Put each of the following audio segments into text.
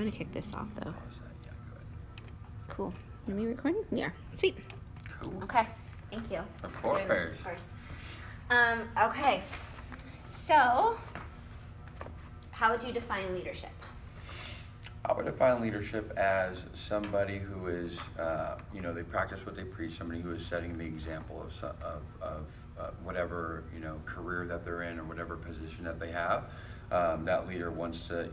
gonna kick this off though. Pause that. Yeah, go ahead. Cool. Are we recording? We are. Sweet. Cool. Okay. Thank you. Of course. Of course. Okay. So, how would you define leadership? I would define leadership as somebody who is, they practice what they preach. Somebody who is setting the example of whatever career that they're in or whatever position that they have. That leader wants to,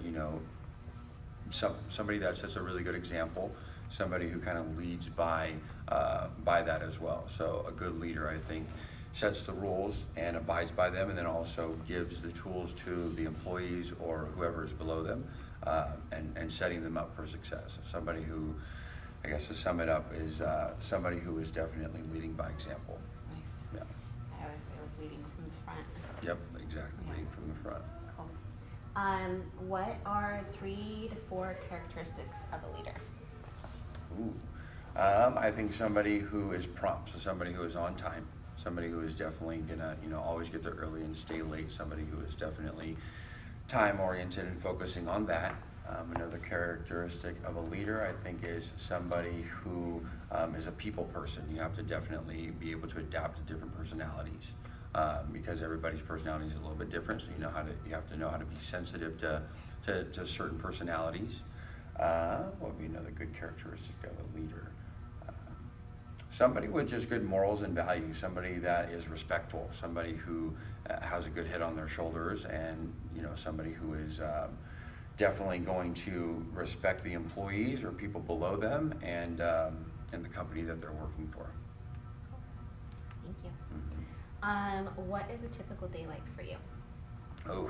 somebody that sets a really good example. Somebody who kind of leads by that as well. So a good leader, I think, sets the rules and abides by them, and then also gives the tools to the employees or whoever is below them, and setting them up for success. Somebody who, I guess to sum it up, is somebody who is definitely leading by example. Nice. Yeah. I always say like leading from the front. Yep, exactly. Yeah. Leading from the front. Cool. What are 3 to 4 characteristics of a leader? Ooh. I think somebody who is prompt, so somebody who is on time, somebody who is definitely gonna, always get there early and stay late, somebody who is definitely time-oriented and focusing on that. Another characteristic of a leader, I think, is somebody who is a people person. You have to definitely be able to adapt to different personalities, because everybody's personality is a little bit different, so you have to know how to be sensitive to certain personalities. What would be another good characteristic of a leader? Somebody with just good morals and values, somebody that is respectful, somebody who has a good head on their shoulders, and somebody who is definitely going to respect the employees or people below them and the company that they're working for. Thank you. Mm-hmm. What is a typical day like for you? Oh,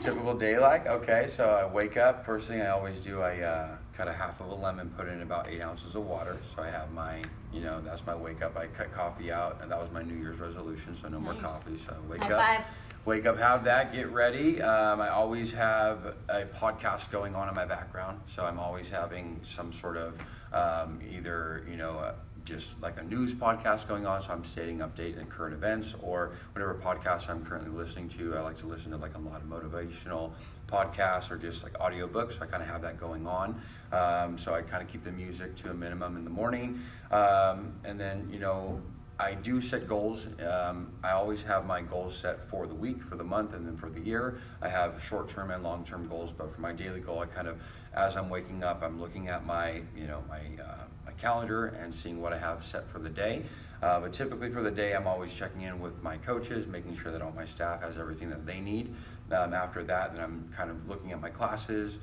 typical day like? Okay, so I wake up, first thing I always do, I cut a half of a lemon, put in about 8 ounces of water. So I have my, that's my wake up. I cut coffee out, and that was my New Year's resolution, so no more coffee. So I wake up, have that, get ready. I always have a podcast going on in my background, so I'm always having some sort of either, just like a news podcast going on, so I'm stating update and current events, or whatever podcast I'm currently listening to. I like to listen to like a lot of motivational podcasts or just like audiobooks, so I kind of have that going on. So I kind of keep the music to a minimum in the morning, and then I do set goals. I always have my goals set for the week, for the month, and then for the year. I have short-term and long-term goals, but for my daily goal, I kind of, as I'm waking up, I'm looking at my calendar and seeing what I have set for the day. But typically for the day, I'm always checking in with my coaches, making sure that all my staff has everything that they need. After that, then I'm kind of looking at my classes,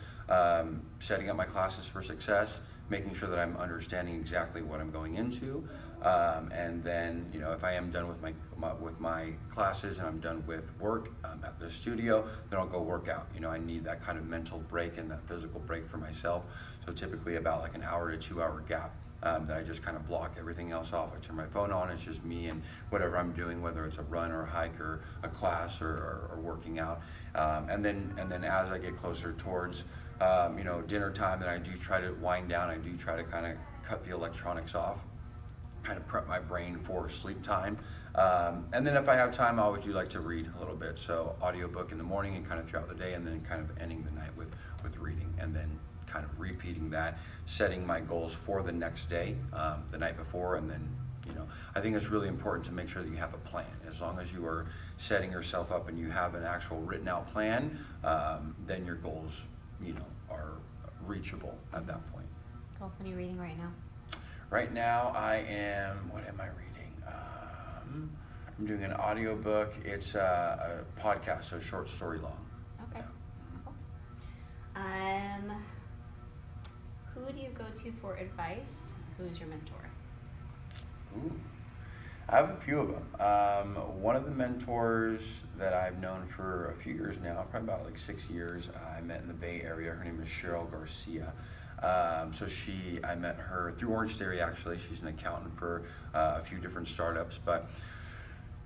setting up my classes for success, making sure that I'm understanding exactly what I'm going into. And then, if I am done with my classes and I'm done with work at the studio, then I'll go work out. I need that kind of mental break and that physical break for myself. So typically about like an hour to 2 hour gap that I just kind of block everything else off. I turn my phone on. It's just me and whatever I'm doing, whether it's a run or a hike or a class or working out. And then as I get closer towards dinner time, then I do try to wind down. I do try to kind of cut the electronics off, kind of prep my brain for sleep time. And then if I have time, I always do like to read a little bit. So audiobook in the morning and kind of throughout the day, and then kind of ending the night with reading, and then kind of repeating that, setting my goals for the next day, the night before. And then, I think it's really important to make sure that you have a plan. As long as you are setting yourself up and you have an actual written out plan, then your goals, are reachable at that point. Cool. What are you reading right now? Right now, what am I reading? I'm doing an audiobook. It's a podcast, so short story long. Okay. Yeah. Cool. Who do you go to for advice? Who is your mentor? Ooh. I have a few of them. One of the mentors that I've known for a few years now, probably about like 6 years, I met in the Bay Area. Her name is Cheryl Garcia. I met her through Orange Theory, actually. She's an accountant for a few different startups, but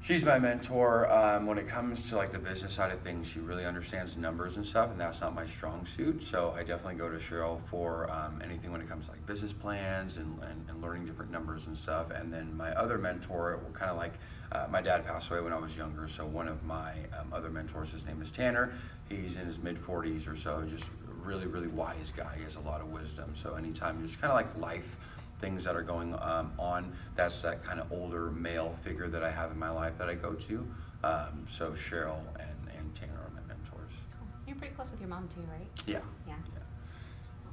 she's my mentor. When it comes to like the business side of things, she really understands numbers and stuff, and that's not my strong suit. So I definitely go to Cheryl for anything when it comes to like business plans and learning different numbers and stuff. And then my other mentor, kind of like my dad passed away when I was younger, so one of my other mentors, his name is Tanner. He's in his mid 40s or so, just really, really wise guy. He has a lot of wisdom. So anytime there's kind of like life things that are going on, that's that kind of older male figure that I have in my life that I go to. So Cheryl and Tanner are my mentors. Cool. You're pretty close with your mom too, right? Yeah. Yeah.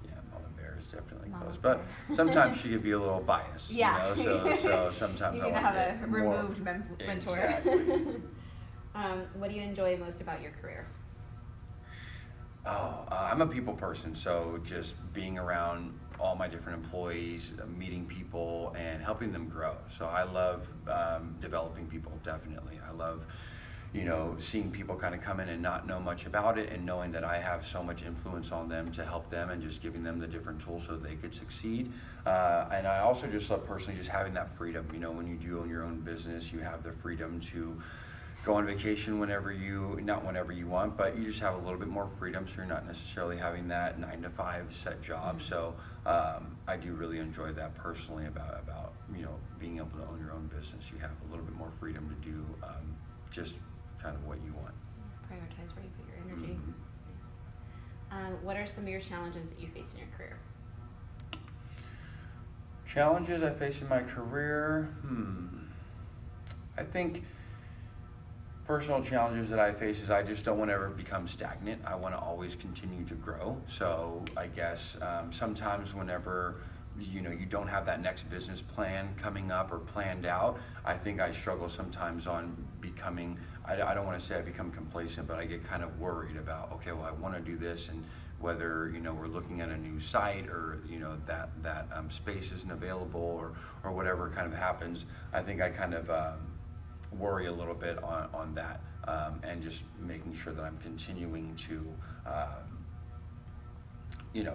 Yeah, Mama Bear is definitely Mama close, Bear. but sometimes she could be a little biased. Yeah. You know? So sometimes You I need to want have to a get more. removed mentor. Exactly. What do you enjoy most about your career? I'm a people person, so just being around all my different employees, meeting people, and helping them grow. So I love developing people, definitely. I love, seeing people kind of come in and not know much about it, and knowing that I have so much influence on them to help them, and just giving them the different tools so they could succeed. And I also just love personally just having that freedom. When you do own your own business, you have the freedom to go on vacation not whenever you want, but you just have a little bit more freedom, so you're not necessarily having that 9-to-5 set job. So I do really enjoy that personally about being able to own your own business. You have a little bit more freedom to do just kind of what you want. Prioritize where you put your energy. Mhm. That's nice. What are some of your challenges that you face in your career? Challenges I face in my career? I think personal challenges that I face is I just don't want to ever become stagnant. I want to always continue to grow. So I guess sometimes whenever you don't have that next business plan coming up or planned out, I think I struggle sometimes on becoming, I don't want to say I become complacent, but I get kind of worried about, okay, well, I want to do this, and whether we're looking at a new site, or that space isn't available, or whatever kind of happens. I think I kind of worry a little bit on that, and just making sure that I'm continuing to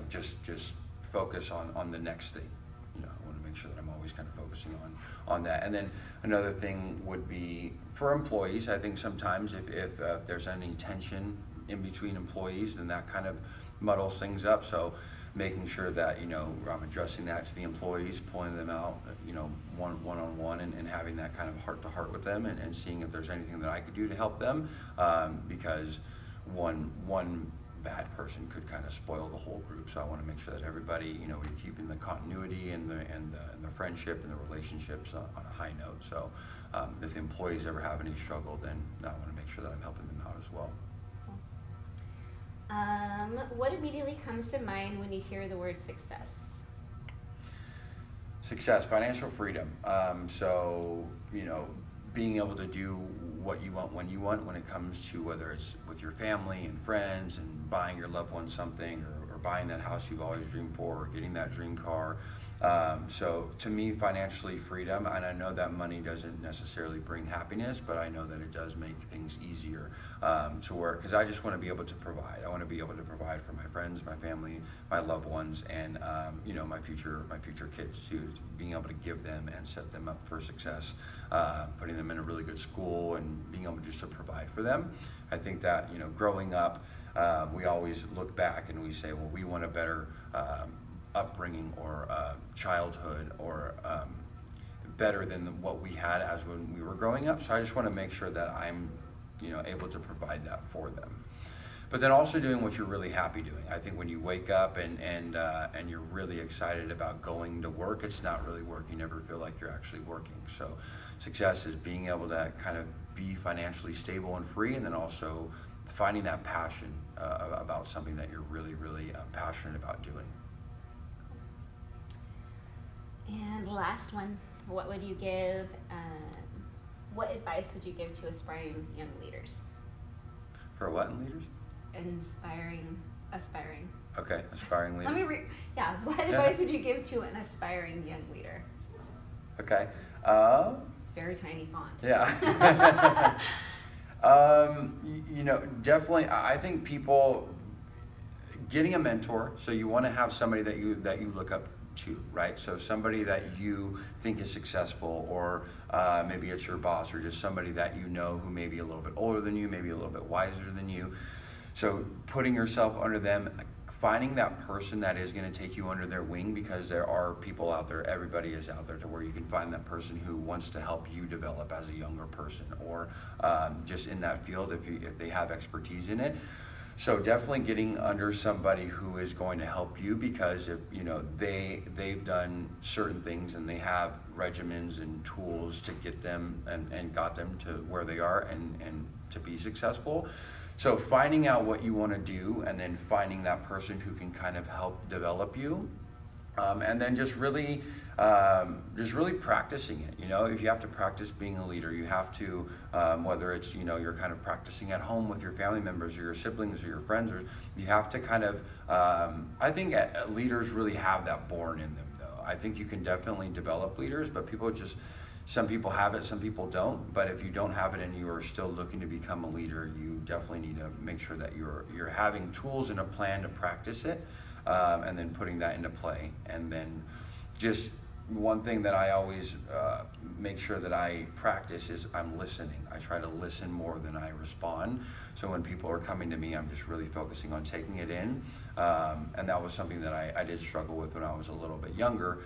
just focus on the next thing. I want to make sure that I'm always kind of focusing on that. And then another thing would be for employees. I think sometimes if there's any tension in between employees, then that kind of muddles things up. So making sure that I'm addressing that to the employees, pulling them out one-on-one, and having that kind of heart-to-heart with them, and seeing if there's anything that I could do to help them, because one bad person could kind of spoil the whole group. So I want to make sure that everybody, we're keeping the continuity and the friendship and the relationships on a high note. So if the employees ever have any struggle, then I want to make sure that I'm helping them out as well. What immediately comes to mind when you hear the word success? Success, financial freedom. So, being able to do what you want when you want, when it comes to whether it's with your family and friends, and buying your loved ones something, or buying that house you've always dreamed for, or getting that dream car. So to me, financially freedom, and I know that money doesn't necessarily bring happiness, but I know that it does make things easier to work, because I just want to be able to provide. I want to be able to provide for my friends, my family, my loved ones, and my future kids too. Being able to give them and set them up for success, putting them in a really good school, and being able just to provide for them. I think that growing up, we always look back and we say, well, we want a better upbringing, or childhood, or better than what we had as when we were growing up. So I just want to make sure that I'm able to provide that for them. But then also doing what you're really happy doing. I think when you wake up and you're really excited about going to work, it's not really work. You never feel like you're actually working. So success is being able to kind of be financially stable and free, and then also finding that passion about something that you're really, really passionate about doing. And last one, what would you give, what advice would you give to aspiring young leaders? For what in leaders? Aspiring. Okay, aspiring leaders. What advice would you give to an aspiring young leader? Okay. It's very tiny font. Yeah. Definitely, I think people getting a mentor. So you want to have somebody that you look up to, right? So somebody that you think is successful, or maybe it's your boss, or just somebody that who may be a little bit older than you, maybe a little bit wiser than you. So putting yourself under them, finding that person that is going to take you under their wing, because there are people out there, everybody is out there, to where you can find that person who wants to help you develop as a younger person, or just in that field if they have expertise in it. So definitely getting under somebody who is going to help you, because if you know they've done certain things and they have regimens and tools to get them and got them to where they are and to be successful. So finding out what you want to do and then finding that person who can kind of help develop you. And then just really practicing it. You know, if you have to practice being a leader, you have to, whether it's, you know, you're kind of practicing at home with your family members or your siblings or your friends, or you have to kind of, I think leaders really have that born in them though. I think you can definitely develop leaders, but some people have it, some people don't. But if you don't have it and you are still looking to become a leader, you definitely need to make sure that you're having tools and a plan to practice it. And then putting that into play. And then just one thing that I always make sure that I practice is I'm listening. I try to listen more than I respond. So when people are coming to me, I'm just really focusing on taking it in. And that was something that I did struggle with when I was a little bit younger.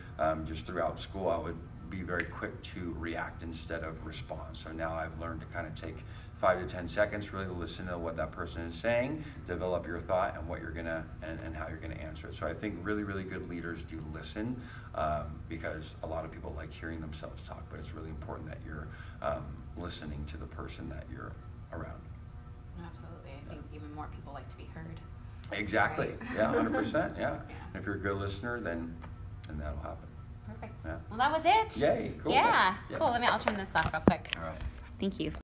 Just throughout school, I would be very quick to react instead of respond. So now I've learned to kind of take 5 to 10 seconds, really listen to what that person is saying, develop your thought and what you're gonna and how you're gonna answer it. So I think really, really good leaders do listen, because a lot of people like hearing themselves talk, but it's really important that you're listening to the person that you're around. Absolutely. I think even more people like to be heard. Exactly. Right? Yeah, 100%. Yeah. And if you're a good listener, then that'll happen. Perfect. Yeah. Well, that was it. Yay. Cool. Yeah. Cool. I'll turn this off real quick. All right. Thank you.